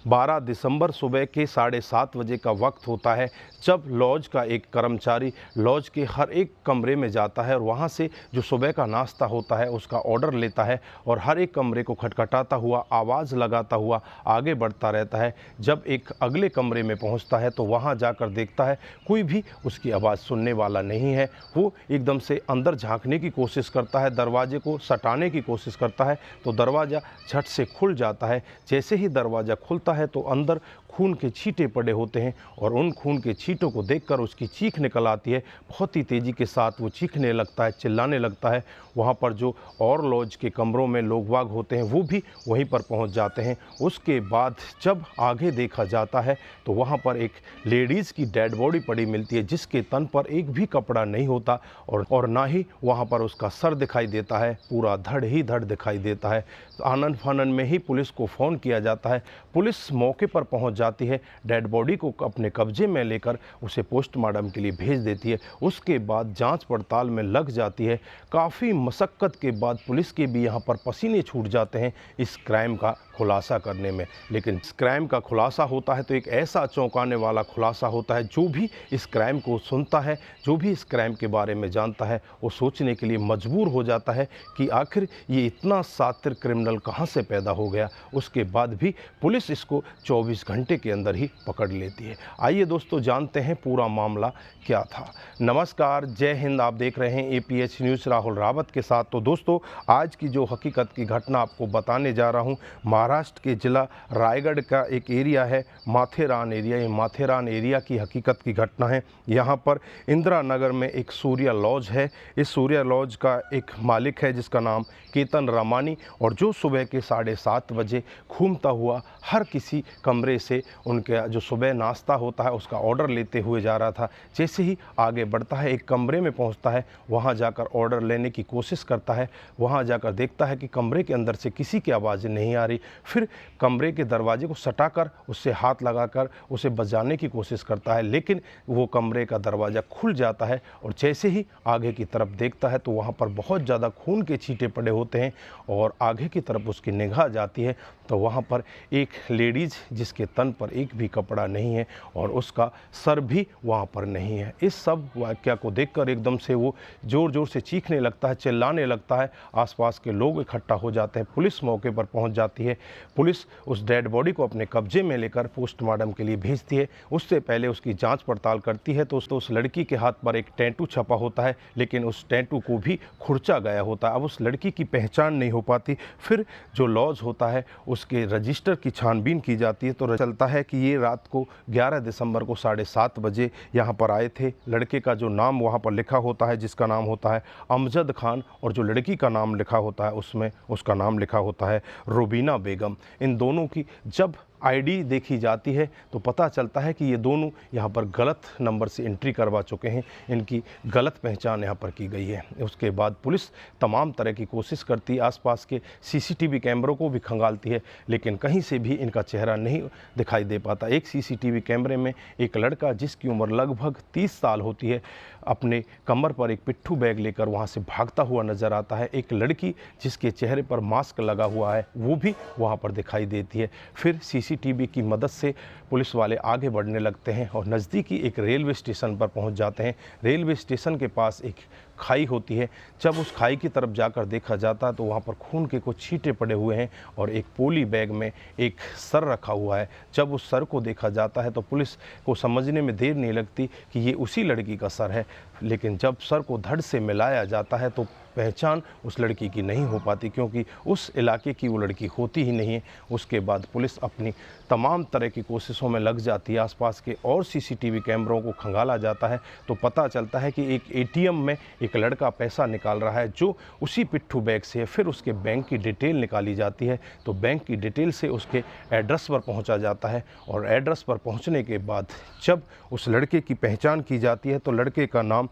12 दिसंबर सुबह के 7:30 बजे का वक्त होता है, जब लॉज का एक कर्मचारी लॉज के हर एक कमरे में जाता है और वहाँ से जो सुबह का नाश्ता होता है उसका ऑर्डर लेता है और हर एक कमरे को खटखटाता हुआ, आवाज़ लगाता हुआ आगे बढ़ता रहता है। जब एक अगले कमरे में पहुँचता है तो वहाँ जाकर देखता है कोई भी उसकी आवाज़ सुनने वाला नहीं है। वो एकदम से अंदर झांकने की कोशिश करता है, दरवाजे को सटाने की कोशिश करता है तो दरवाज़ा झट से खुल जाता है। जैसे ही दरवाज़ा खुलता है तो अंदर खून के छींटे पड़े होते हैं और उन खून के छींटों को देखकर उसकी चीख निकल आती है। बहुत ही तेज़ी के साथ वो चीखने लगता है, चिल्लाने लगता है। वहाँ पर जो और लॉज के कमरों में लोग वाग होते हैं वो भी वहीं पर पहुँच जाते हैं। उसके बाद जब आगे देखा जाता है तो वहाँ पर एक लेडीज़ की डेड बॉडी पड़ी मिलती है, जिसके तन पर एक भी कपड़ा नहीं होता और ना ही वहाँ पर उसका सर दिखाई देता है, पूरा धड़ ही धड़ दिखाई देता है। आनन फानन में ही पुलिस को फ़ोन किया जाता है। पुलिस मौके पर पहुंच जाती है, डेड बॉडी को अपने कब्जे में लेकर उसे पोस्टमार्टम के लिए भेज देती है। उसके बाद जांच पड़ताल में लग जाती है। काफ़ी मशक्क़त के बाद पुलिस के भी यहां पर पसीने छूट जाते हैं इस क्राइम का खुलासा करने में। लेकिन इस क्राइम का खुलासा होता है तो एक ऐसा चौंकाने वाला खुलासा होता है, जो भी इस क्राइम को सुनता है, जो भी इस क्राइम के बारे में जानता है, वो सोचने के लिए मजबूर हो जाता है कि आखिर ये इतना शातिर क्रिमिनल कहाँ से पैदा हो गया। उसके बाद भी पुलिस इसको 24 घंटे के अंदर ही पकड़ लेती है। आइए दोस्तों, जानते हैं पूरा मामला क्या था। नमस्कार, जय हिंद। आप देख रहे हैं APH न्यूज़ राहुल रावत के साथ। तो दोस्तों, आज की जो हकीकत की घटना आपको बताने जा रहा हूँ, महाराष्ट्र के ज़िला रायगढ़ का एक एरिया है, माथेरान एरिया। ये माथेरान एरिया की हकीकत की घटना है। यहाँ पर इंदिरा नगर में एक सूर्या लॉज है। इस सूर्या लॉज का एक मालिक है जिसका नाम केतन रामानी, और जो सुबह के 7:30 बजे घूमता हुआ हर किसी कमरे से उनके जो सुबह नाश्ता होता है उसका ऑर्डर लेते हुए जा रहा था। जैसे ही आगे बढ़ता है, एक कमरे में पहुंचता है, वहां जाकर ऑर्डर लेने की कोशिश करता है। वहां जाकर देखता है कि कमरे के अंदर से किसी की आवाज़ें नहीं आ रही। फिर कमरे के दरवाजे को सटाकर उससे हाथ लगाकर उसे बजाने की कोशिश करता है, लेकिन वो कमरे का दरवाज़ा खुल जाता है। और जैसे ही आगे की तरफ देखता है तो वहाँ पर बहुत ज़्यादा खून के छींटे पड़े होते हैं और आगे की तरफ उसकी निगाह जाती है तो वहाँ पर एक लेडीज़ जिसके तन पर एक भी कपड़ा नहीं है और उसका सर भी वहाँ पर नहीं है। इस सब वाक़या को देखकर एकदम से वो ज़ोर ज़ोर से चीखने लगता है, चिल्लाने लगता है। आसपास के लोग इकट्ठा हो जाते हैं, पुलिस मौके पर पहुँच जाती है। पुलिस उस डेड बॉडी को अपने कब्जे में लेकर पोस्टमार्टम के लिए भेजती है। उससे पहले उसकी जाँच पड़ताल करती है तो उस लड़की के हाथ पर एक टैटू छपा होता है, लेकिन उस टैटू को भी खुरचा गया होता है। अब उस लड़की की पहचान नहीं हो पाती। फिर जो लॉज होता है उसके रजिस्टर की छानबीन की जाती है तो चलता है कि ये रात को 11 दिसंबर को 7:30 बजे यहाँ पर आए थे। लड़के का जो नाम वहाँ पर लिखा होता है, जिसका नाम होता है अमजद खान, और जो लड़की का नाम लिखा होता है उसमें उसका नाम लिखा होता है रुबीना बेगम। इन दोनों की जब आईडी देखी जाती है तो पता चलता है कि ये दोनों यहाँ पर गलत नंबर से एंट्री करवा चुके हैं। इनकी गलत पहचान यहाँ पर की गई है। उसके बाद पुलिस तमाम तरह की कोशिश करती है, आसपास के CCTV कैमरों को भी खंगालती है, लेकिन कहीं से भी इनका चेहरा नहीं दिखाई दे पाता। एक CCTV कैमरे में एक लड़का जिसकी उम्र लगभग 30 साल होती है, अपने कमर पर एक पिट्ठू बैग लेकर वहाँ से भागता हुआ नज़र आता है। एक लड़की जिसके चेहरे पर मास्क लगा हुआ है वो भी वहाँ पर दिखाई देती है। फिर CCTV की मदद से पुलिस वाले आगे बढ़ने लगते हैं और नज़दीकी एक रेलवे स्टेशन पर पहुंच जाते हैं। रेलवे स्टेशन के पास एक खाई होती है। जब उस खाई की तरफ जाकर देखा जाता है तो वहाँ पर खून के कुछ छींटे पड़े हुए हैं और एक पोली बैग में एक सर रखा हुआ है। जब उस सर को देखा जाता है तो पुलिस को समझने में देर नहीं लगती कि ये उसी लड़की का सर है, लेकिन जब सर को धड़ से मिलाया जाता है तो पहचान उस लड़की की नहीं हो पाती, क्योंकि उस इलाके की वो लड़की होती ही नहीं है। उसके बाद पुलिस अपनी तमाम तरह की कोशिशों में लग जाती है। आसपास के और CCTV कैमरों को खंगाला जाता है तो पता चलता है कि एक ATM में एक लड़का पैसा निकाल रहा है जो उसी पिट्ठू बैग से है। फिर उसके बैंक की डिटेल निकाली जाती है तो बैंक की डिटेल से उसके एड्रेस पर पहुंचा जाता है, और एड्रेस पर पहुंचने के बाद जब उस लड़के की पहचान की जाती है तो लड़के का नाम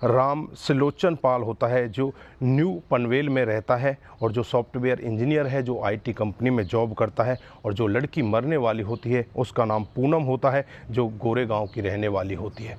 राम सिलोचन पाल होता है, जो न्यू पनवेल में रहता है और जो सॉफ्टवेयर इंजीनियर है, जो IT कंपनी में जॉब करता है। और जो लड़की मरने वाली होती है उसका नाम पूनम होता है, जो गोरेगांव की रहने वाली होती है।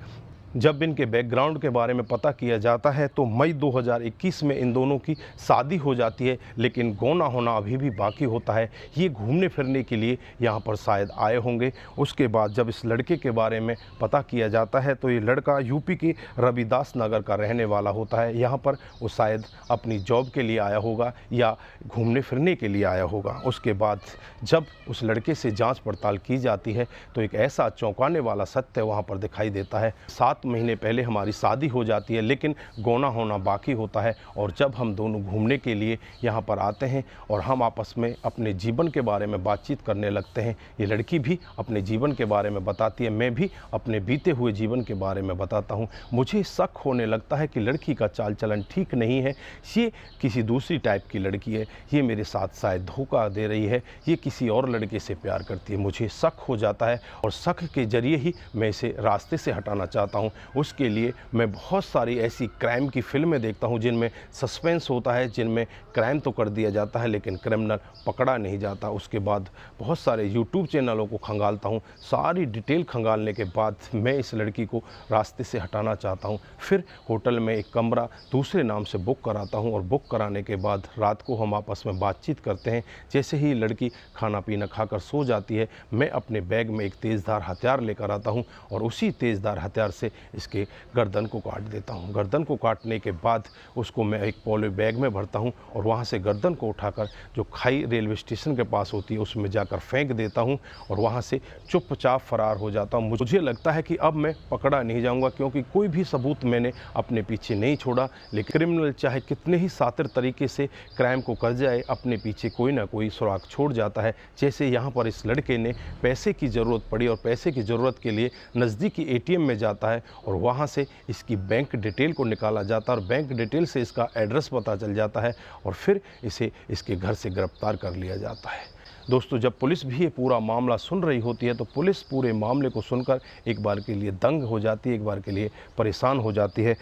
जब इनके बैकग्राउंड के बारे में पता किया जाता है तो मई 2021 में इन दोनों की शादी हो जाती है, लेकिन गौना होना अभी भी बाकी होता है। ये घूमने फिरने के लिए यहाँ पर शायद आए होंगे। उसके बाद जब इस लड़के के बारे में पता किया जाता है तो ये लड़का यूपी के रविदास नगर का रहने वाला होता है। यहाँ पर वो शायद अपनी जॉब के लिए आया होगा या घूमने फिरने के लिए आया होगा। उसके बाद जब उस लड़के से जांच पड़ताल की जाती है तो एक ऐसा चौंकाने वाला सत्य वहाँ पर दिखाई देता है। 7 महीने पहले हमारी शादी हो जाती है, लेकिन गौना होना बाकी होता है। और जब हम दोनों घूमने के लिए यहाँ पर आते हैं और हम आपस में अपने जीवन के बारे में बातचीत करने लगते हैं, ये लड़की भी अपने जीवन के बारे में बताती है, मैं भी अपने बीते हुए जीवन के बारे में बताता हूँ। मुझे शक होने लगता है कि लड़की का चाल चलन ठीक नहीं है, ये किसी दूसरी टाइप की लड़की है, ये मेरे साथ शायद धोखा दे रही है, ये किसी और लड़के से प्यार करती है। मुझे शक हो जाता है और शक के जरिए ही मैं इसे रास्ते से हटाना चाहता हूँ। उसके लिए मैं बहुत सारी ऐसी क्राइम की फिल्में देखता हूँ जिनमें सस्पेंस होता है, जिनमें क्राइम तो कर दिया जाता है लेकिन क्रिमिनल पकड़ा नहीं जाता। उसके बाद बहुत सारे यूट्यूब चैनलों को खंगालता हूँ। सारी डिटेल खंगालने के बाद मैं इस लड़की को रास्ते से हटाना चाहता हूँ। फिर होटल में एक कमरा दूसरे नाम से बुक कराता हूँ और बुक कराने के बाद रात को हम आपस में बातचीत करते हैं। जैसे ही लड़की खाना पीना खाकर सो जाती है, मैं अपने बैग में एक तेज़धार हथियार लेकर आता हूँ और उसी तेज़धार हथियार से इसके गर्दन को काट देता हूँ। गर्दन को काटने के बाद उसको मैं एक पॉली बैग में भरता हूँ और वहाँ से गर्दन को उठाकर जो खाई रेलवे स्टेशन के पास होती है उसमें जाकर फेंक देता हूँ और वहाँ से चुपचाप फरार हो जाता हूँ। मुझे लगता है कि अब मैं पकड़ा नहीं जाऊँगा, क्योंकि कोई भी सबूत मैंने अपने पीछे नहीं छोड़ा। लेकिन क्रिमिनल चाहे कितने ही शातिर तरीके से क्राइम को कर जाए, अपने पीछे कोई ना कोई सुराग छोड़ जाता है। जैसे यहाँ पर इस लड़के ने पैसे की ज़रूरत पड़ी और पैसे की ज़रूरत के लिए नज़दीकी ATM में जाता है और वहाँ से इसकी बैंक डिटेल को निकाला जाता है और बैंक डिटेल से इसका एड्रेस पता चल जाता है और फिर इसे इसके घर से गिरफ्तार कर लिया जाता है। दोस्तों, जब पुलिस भी ये पूरा मामला सुन रही होती है तो पुलिस पूरे मामले को सुनकर एक बार के लिए दंग हो जाती है, एक बार के लिए परेशान हो जाती है।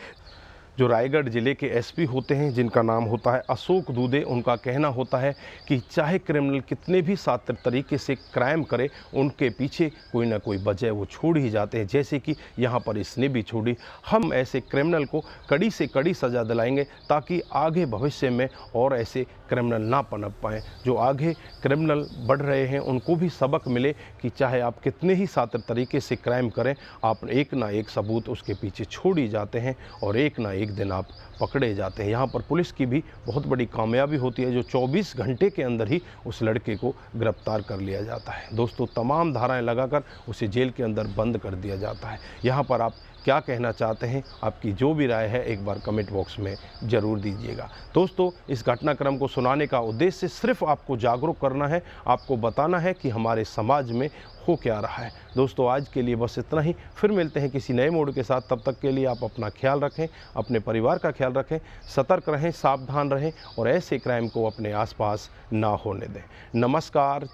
जो रायगढ़ ज़िले के SP होते हैं, जिनका नाम होता है अशोक दूबे, उनका कहना होता है कि चाहे क्रिमिनल कितने भी शातिर तरीके से क्राइम करे, उनके पीछे कोई ना कोई वजह वो छोड़ ही जाते हैं, जैसे कि यहाँ पर इसने भी छोड़ी। हम ऐसे क्रिमिनल को कड़ी से कड़ी सज़ा दिलाएंगे ताकि आगे भविष्य में और ऐसे क्रिमिनल ना पनप पाएँ। जो आगे क्रिमिनल बढ़ रहे हैं उनको भी सबक मिले कि चाहे आप कितने ही शातिर तरीके से क्राइम करें, आप एक ना एक सबूत उसके पीछे छोड़ ही जाते हैं और एक ना एक दिन आप पकड़े जाते हैं। यहाँ पर पुलिस की भी बहुत बड़ी कामयाबी होती है, जो 24 घंटे के अंदर ही उस लड़के को गिरफ्तार कर लिया जाता है। दोस्तों, तमाम धाराएं लगाकर उसे जेल के अंदर बंद कर दिया जाता है। यहाँ पर आप क्या कहना चाहते हैं, आपकी जो भी राय है एक बार कमेंट बॉक्स में ज़रूर दीजिएगा। दोस्तों, इस घटनाक्रम को सुनाने का उद्देश्य सिर्फ आपको जागरूक करना है, आपको बताना है कि हमारे समाज में हो क्या रहा है। दोस्तों, आज के लिए बस इतना ही। फिर मिलते हैं किसी नए मोड़ के साथ। तब तक के लिए आप अपना ख्याल रखें, अपने परिवार का ख्याल रखें, सतर्क रहें, सावधान रहें और ऐसे क्राइम को अपने आसपास ना होने दें। नमस्कार।